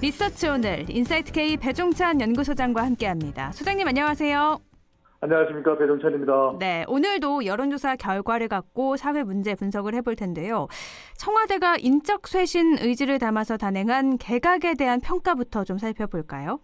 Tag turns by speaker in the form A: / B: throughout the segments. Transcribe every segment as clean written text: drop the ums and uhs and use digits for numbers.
A: 리서치 오늘 인사이트K 배종찬 연구소장과 함께합니다. 소장님 안녕하세요.
B: 안녕하십니까, 배종찬입니다.
A: 네, 오늘도 여론조사 결과를 갖고 사회 문제 분석을 해볼 텐데요. 청와대가 인적 쇄신 의지를 담아서 단행한 개각에 대한 평가부터 좀 살펴볼까요?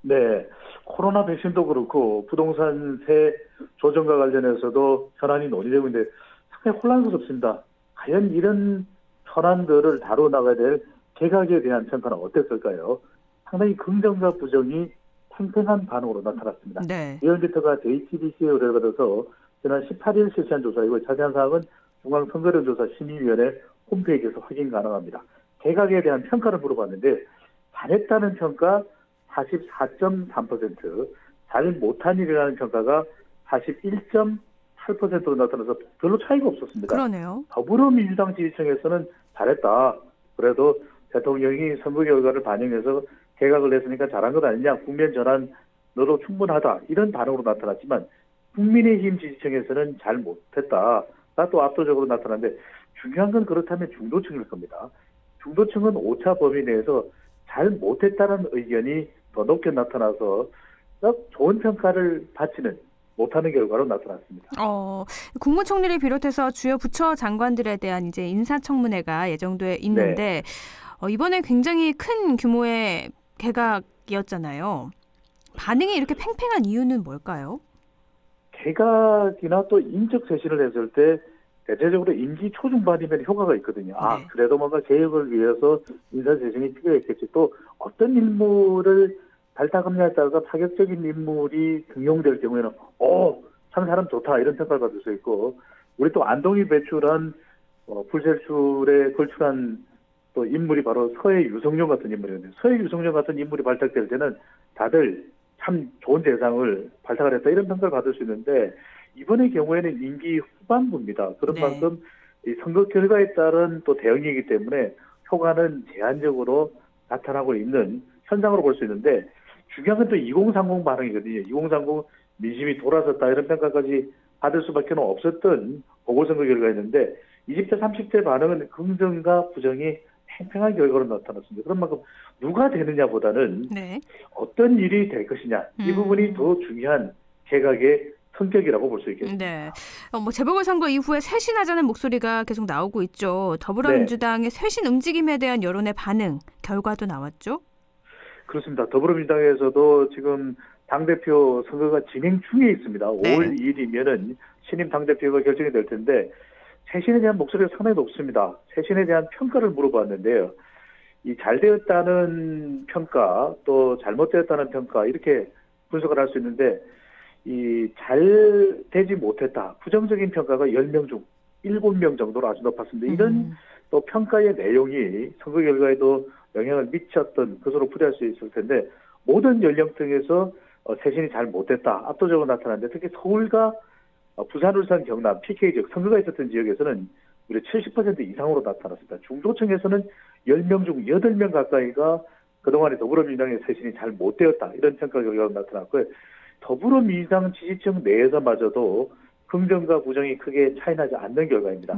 B: 네, 코로나 백신도 그렇고 부동산세 조정과 관련해서도 현안이 논의되고 있는데 상당히 혼란스럽습니다. 과연 이런 현안들을 다뤄나가야 될 개각에 대한 평가는 어땠을까요? 상당히 긍정과 부정이 팽팽한 반응으로 나타났습니다.
A: 네.
B: 리얼미터가 JTBC에 의뢰를 받아서 지난 18일 실시한 조사이고 자세한 사항은 중앙선거론조사심의위원회 홈페이지에서 확인 가능합니다. 개각에 대한 평가를 물어봤는데 잘했다는 평가 44.3%, 잘 못한 일이라는 평가가 41.8%로 나타나서 별로 차이가 없었습니다.
A: 그러네요.
B: 더불어민주당 지지층에서는 잘했다. 그래도 대통령이 선거 결과를 반영해서 개각을 했으니까 잘한 것 아니냐. 국면 전환으로 충분하다. 이런 반응으로 나타났지만 국민의힘 지지층에서는 잘 못했다. 또 압도적으로 나타났는데 중요한 건 그렇다면 중도층일 겁니다. 중도층은 오차 범위 내에서 잘 못했다는 의견이 더 높게 나타나서 좋은 평가를 받지는 못하는 결과로 나타났습니다.
A: 국무총리를 비롯해서 주요 부처 장관들에 대한 이제 인사청문회가 예정돼 있는데 이번에 굉장히 큰 규모의 개각이었잖아요. 반응이 이렇게 팽팽한 이유는 뭘까요?
B: 개각이나 또 인적 쇄신을 했을 때 대체적으로 임기 초중반이면 효과가 있거든요.
A: 네.
B: 그래도 뭔가 개혁을 위해서 인사 쇄신이 필요했겠지. 또 어떤 인물을 발탁하느냐에 따라서 파격적인 인물이 등용될 경우에는 참 사람 좋다 이런 평가를 받을 수 있고 우리 또 안동이 배출한 불세출에 걸출한 또 인물이 바로 서해 유성룡 같은 인물이거든요. 서해 유성룡 같은 인물이 발탁될 때는 다들 참 좋은 대상을 발탁을 했다 이런 평가를 받을 수 있는데 이번의 경우에는 임기 후반부입니다. 그런 만큼 이 선거 결과에 따른 또 대응이기 때문에 효과는 제한적으로 나타나고 있는 현상으로 볼 수 있는데 중요한 건 또 2030 반응이거든요. 2030 민심이 돌아섰다 이런 평가까지 받을 수밖에 없었던 보궐선거 결과였는데 20대 30대 반응은 긍정과 부정이 팽팽한 결과로 나타났습니다. 그런 만큼 누가 되느냐보다는 어떤 일이 될 것이냐 이 부분이 더 중요한 개각의 성격이라고 볼 수 있겠습니다.
A: 네. 재보궐선거 이후에 쇄신하자는 목소리가 계속 나오고 있죠. 더불어민주당의 쇄신 움직임에 대한 여론의 반응, 결과도 나왔죠?
B: 그렇습니다. 더불어민주당에서도 지금 당대표 선거가 진행 중에 있습니다. 5월 2일이면은 신임 당대표가 결정이 될 텐데 쇄신에 대한 목소리가 상당히 높습니다. 쇄신에 대한 평가를 물어봤는데요. 이 잘되었다는 평가, 또 잘못되었다는 평가 이렇게 분석을 할 수 있는데 이 잘 되지 못했다. 부정적인 평가가 10명 중 7명 정도로 아주 높았습니다. 이런 또 평가의 내용이 선거 결과에도 영향을 미쳤던 것으로 풀이할 수 있을 텐데 모든 연령층에서 쇄신이 잘 못됐다. 압도적으로 나타났는데 특히 서울과 부산, 울산, 경남, PK 지역, 선거가 있었던 지역에서는 무려 70% 이상으로 나타났습니다. 중도층에서는 10명 중 8명 가까이가 그동안에 더불어민주당의 쇄신이 잘 못되었다. 이런 평가 결과가 나타났고요. 더불어민주당 지지층 내에서마저도 긍정과 부정이 크게 차이나지 않는 결과입니다.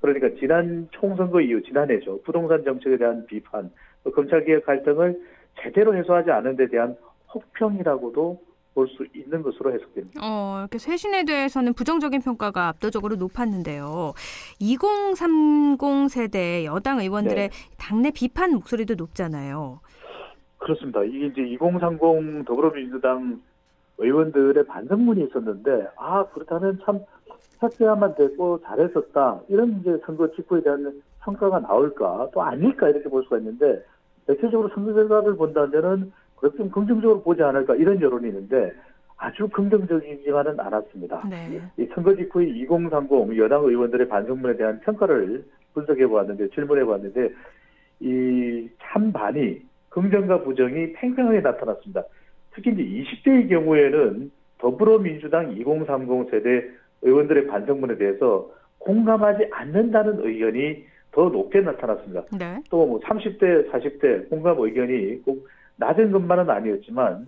B: 그러니까 지난 총선거 이후 지난해죠. 부동산 정책에 대한 비판, 또 검찰개혁 갈등을 제대로 해소하지 않은 데 대한 혹평이라고도 볼 수 있는 것으로 해석됩니다.
A: 이렇게 쇄신에 대해서는 부정적인 평가가 압도적으로 높았는데요. 2030 세대 여당 의원들의 당내 비판 목소리도 높잖아요.
B: 그렇습니다. 이게 이제 2030 더불어민주당 의원들의 반성문이 있었는데 그렇다면 참 했어야만 됐고 잘했었다. 이런 이제 선거 직후에 대한 평가가 나올까 또 아닐까 이렇게 볼 수가 있는데 대체적으로 선거 결과를 본다면은 그렇게 좀 긍정적으로 보지 않을까 이런 여론이 있는데 아주 긍정적이지만은 않았습니다. 이 선거 직후에 2030 여당 의원들의 반성문에 대한 평가를 분석해 보았는데 질문해 보았는데 이 찬반이 긍정과 부정이 팽팽하게 나타났습니다. 특히 이제 20대의 경우에는 더불어민주당 2030 세대 의원들의 반성문에 대해서 공감하지 않는다는 의견이 더 높게 나타났습니다. 또 30대, 40대 공감 의견이 꼭 낮은 것만은 아니었지만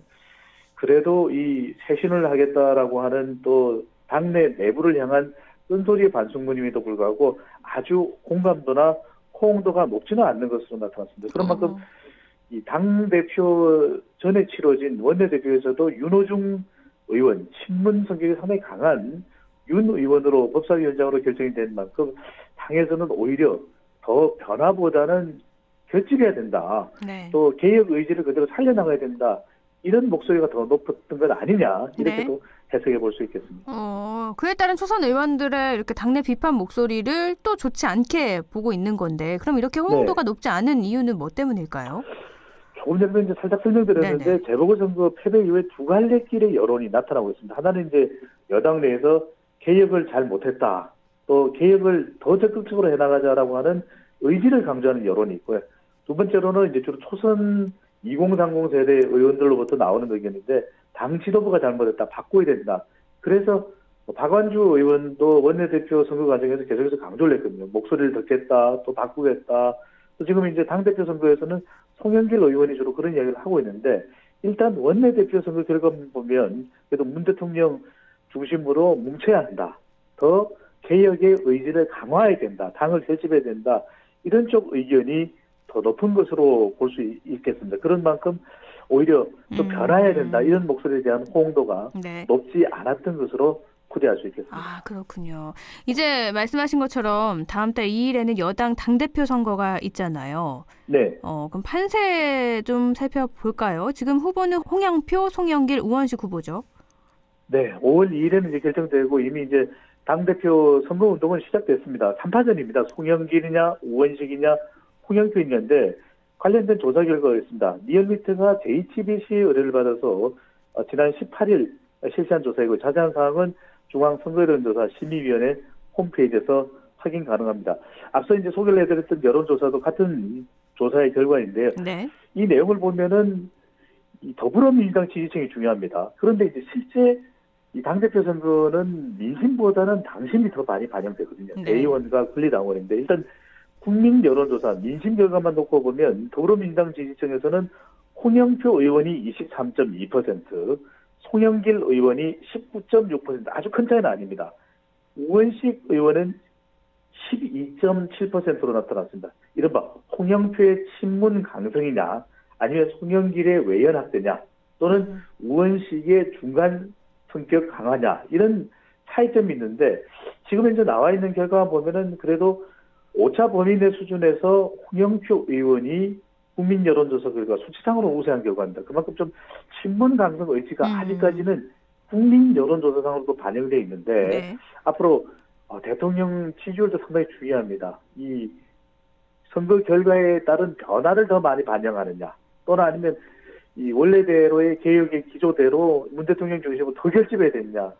B: 그래도 이 쇄신을 하겠다라고 하는 또 당내 내부를 향한 쓴소리의 반성문임에도 불구하고 아주 공감도나 호응도가 높지는 않는 것으로 나타났습니다. 그런 만큼 이 당대표 전에 치러진 원내대표에서도 윤호중 의원, 친문 성격이 상당히 강한 윤 의원으로 법사위원장으로 결정이 된 만큼 당에서는 오히려 더 변화보다는 결집해야 된다.
A: 네.
B: 또 개혁 의지를 그대로 살려나가야 된다. 이런 목소리가 더 높았던 것 아니냐. 이렇게도 해석해 볼 수 있겠습니다.
A: 그에 따른 초선 의원들의 이렇게 당내 비판 목소리를 또 좋지 않게 보고 있는 건데 그럼 이렇게 호응도가 높지 않은 이유는 뭐 때문일까요?
B: 조금 전에 이제 살짝 설명드렸는데 재보궐선거 패배 이후에 두 갈래길의 여론이 나타나고 있습니다. 하나는 이제 여당 내에서 개혁을 잘 못했다. 또 개혁을 더 적극적으로 해나가자라고 하는 의지를 강조하는 여론이 있고요. 두 번째로는 이제 주로 초선 2030 세대 의원들로부터 나오는 의견인데 당 지도부가 잘못했다. 바꿔야 된다. 그래서 박완주 의원도 원내대표 선거 과정에서 계속해서 강조를 했거든요. 목소리를 듣겠다. 또 바꾸겠다. 또 지금 이제 당대표 선거에서는 송영길 의원이 주로 그런 이야기를 하고 있는데 일단 원내대표 선거 결과만 보면 그래도 문 대통령 중심으로 뭉쳐야 한다. 더 개혁의 의지를 강화해야 된다. 당을 결집해야 된다. 이런 쪽 의견이 더 높은 것으로 볼 수 있겠습니다. 그런 만큼 오히려 좀 변화해야 된다. 이런 목소리에 대한 호응도가 높지 않았던 것으로 풀이할 수 있겠습니다.
A: 아, 그렇군요. 이제 말씀하신 것처럼 다음 달 2일에는 여당 당대표 선거가 있잖아요.
B: 네.
A: 그럼 판세 좀 살펴볼까요? 지금 후보는 홍영표, 송영길, 우원식 후보죠.
B: 네. 5월 2일에는 이제 결정되고 이미 이제 당대표 선거 운동은 시작됐습니다. 3파전입니다. 송영길이냐, 우원식이냐, 홍영표인데 관련된 조사 결과가 있습니다. 리얼미터가 JTBC 의뢰를 받아서 지난 18일 실시한 조사이고 자세한 사항은 중앙선거여론조사 심의위원회 홈페이지에서 확인 가능합니다. 앞서 이제 소개를 해드렸던 여론조사도 같은 조사의 결과인데요.
A: 네.
B: 이 내용을 보면은 이 더불어민주당 지지층이 중요합니다. 그런데 이제 실제 이 당대표 선거는 민심보다는 당심이 더 많이 반영되거든요. 대의원과 분리당원인데 일단 국민 여론조사 민심 결과만 놓고 보면 더불어민주당 지지층에서는 홍영표 의원이 23.2%, 송영길 의원이 19.6% 아주 큰 차이는 아닙니다. 우원식 의원은 12.7%로 나타났습니다. 이른바 홍영표의 친문 강성이냐 아니면 송영길의 외연 학대냐 또는 우원식의 중간 성격 강하냐 이런 차이점이 있는데 지금 현재 나와 있는 결과 보면은 그래도 오차 범위 내 수준에서 홍영표 의원이 국민 여론조사 결과 수치상으로 우세한 결과입니다. 그만큼 좀 친문 강성 의지가 아직까지는 국민 여론조사상으로도 반영되어 있는데 앞으로 대통령 지지율도 상당히 중요합니다. 이 선거 결과에 따른 변화를 더 많이 반영하느냐 또는 아니면 이 원래대로의 개혁의 기조대로 문 대통령 중심으로 더 결집해야 되느냐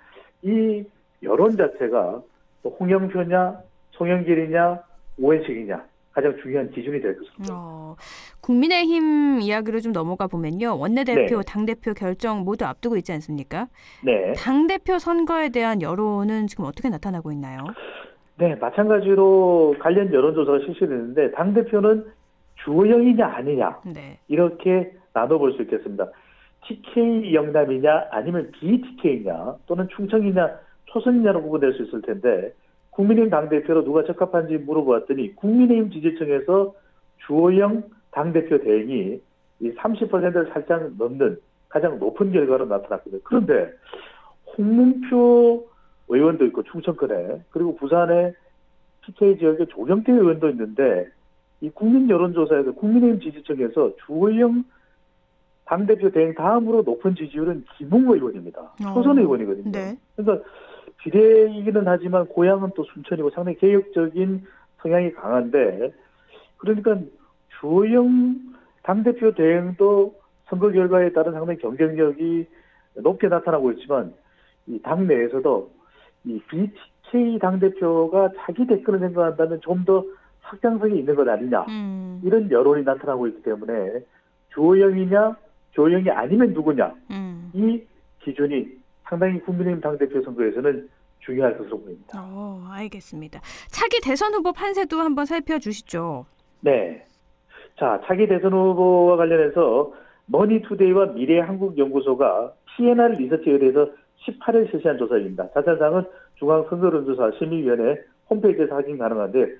B: 이 여론 자체가 홍영표냐 송영길이냐 우원식이냐 가장 중요한 기준이 될 것입니다.
A: 국민의힘 이야기로 좀 넘어가 보면요. 원내대표, 당대표 결정 모두 앞두고 있지 않습니까?
B: 네.
A: 당대표 선거에 대한 여론은 지금 어떻게 나타나고 있나요?
B: 네, 마찬가지로 관련 여론조사가 실시됐는데 당대표는 주호영이냐 아니냐 이렇게 나눠볼 수 있겠습니다. TK 영남이냐 아니면 BTK냐 또는 충청이냐 초선이냐로 구분될 수 있을 텐데 국민의힘 당대표로 누가 적합한지 물어보았더니 국민의힘 지지층에서 주호영 당대표 대행이 이 30%를 살짝 넘는 가장 높은 결과로 나타났거든요. 그런데 홍문표 의원도 있고 충청권에 그리고 부산에 TK 지역에 조경태 의원도 있는데 이 국민 여론조사에서 국민의힘 지지층에서 주호영 당대표 대행 다음으로 높은 지지율은 김웅 의원입니다. 초선 의원이거든요. 그러니까 비례이기는 하지만 고향은 또 순천이고 상당히 개혁적인 성향이 강한데 그러니까 주호영 당대표 대행도 선거 결과에 따른 상당히 경쟁력이 높게 나타나고 있지만 이 당 내에서도 이 BTK 당대표가 자기 대권을 생각한다면 좀 더 확장성이 있는 것 아니냐 이런 여론이 나타나고 있기 때문에 주호영이냐 주호영이 아니면 누구냐 이 기준이 상당히 국민의힘 당대표 선거에서는 중요할 것으로 보입니다.
A: 알겠습니다. 차기 대선 후보 판세도 한번 살펴주시죠.
B: 네. 자, 차기 대선 후보와 관련해서 머니투데이와 미래한국연구소가 PNR 리서치에 대해서 18일 실시한 조사입니다. 자세한 사항은 중앙선거론조사 심의위원회 홈페이지에서 확인 가능한데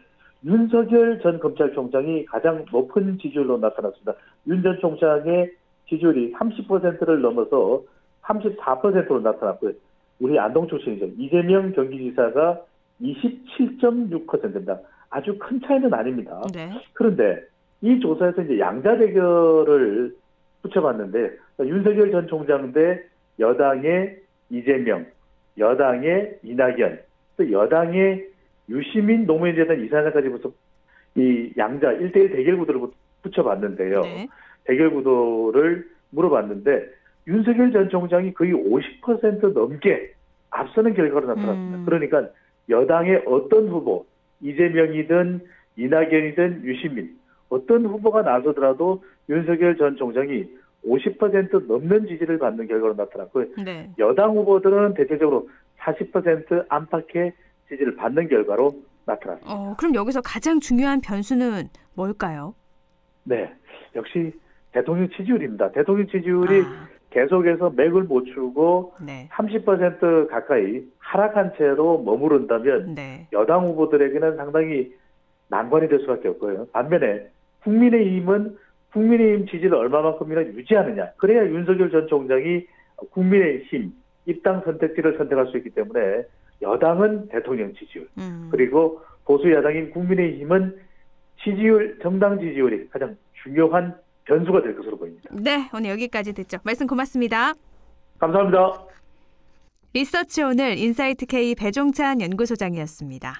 B: 윤석열 전 검찰총장이 가장 높은 지지율로 나타났습니다. 윤 전 총장의 지지율이 30%를 넘어서 34%로 나타났고요. 우리 안동 출신이죠. 이재명 경기지사가 27.6%입니다. 아주 큰 차이는 아닙니다.
A: 네.
B: 그런데 이 조사에서 이제 양자 대결을 붙여봤는데 윤석열 전 총장 대 여당의 이재명, 여당의 이낙연, 또 여당의 유시민 노무현재단 이사장까지부터 이 양자 1대1 대결 구도를 붙여봤는데요.
A: 네.
B: 대결 구도를 물어봤는데 윤석열 전 총장이 거의 50% 넘게 앞서는 결과로 나타났습니다. 그러니까 여당의 어떤 후보, 이재명이든 이낙연이든 유시민, 어떤 후보가 나서더라도 윤석열 전 총장이 50% 넘는 지지를 받는 결과로 나타났고요.
A: 네.
B: 여당 후보들은 대체적으로 40% 안팎의 지지를 받는 결과로 나타났습니다.
A: 그럼 여기서 가장 중요한 변수는 뭘까요?
B: 네, 역시 대통령 지지율입니다. 대통령 지지율이 계속해서 맥을 못 추고
A: 네.
B: 30% 가까이 하락한 채로 머무른다면
A: 네.
B: 여당 후보들에게는 상당히 난관이 될 수밖에 없고요. 반면에 국민의힘은 국민의힘 지지를 얼마만큼이나 유지하느냐. 그래야 윤석열 전 총장이 국민의힘 입당 선택지를 선택할 수 있기 때문에 여당은 대통령 지지율, 그리고 보수 야당인 국민의힘은 지지율, 정당 지지율이 가장 중요한 변수가 될 것으로 보입니다.
A: 네, 오늘 여기까지 듣죠. 말씀 고맙습니다.
B: 감사합니다.
A: 리서치 오늘 인사이트 K 배종찬 연구소장이었습니다.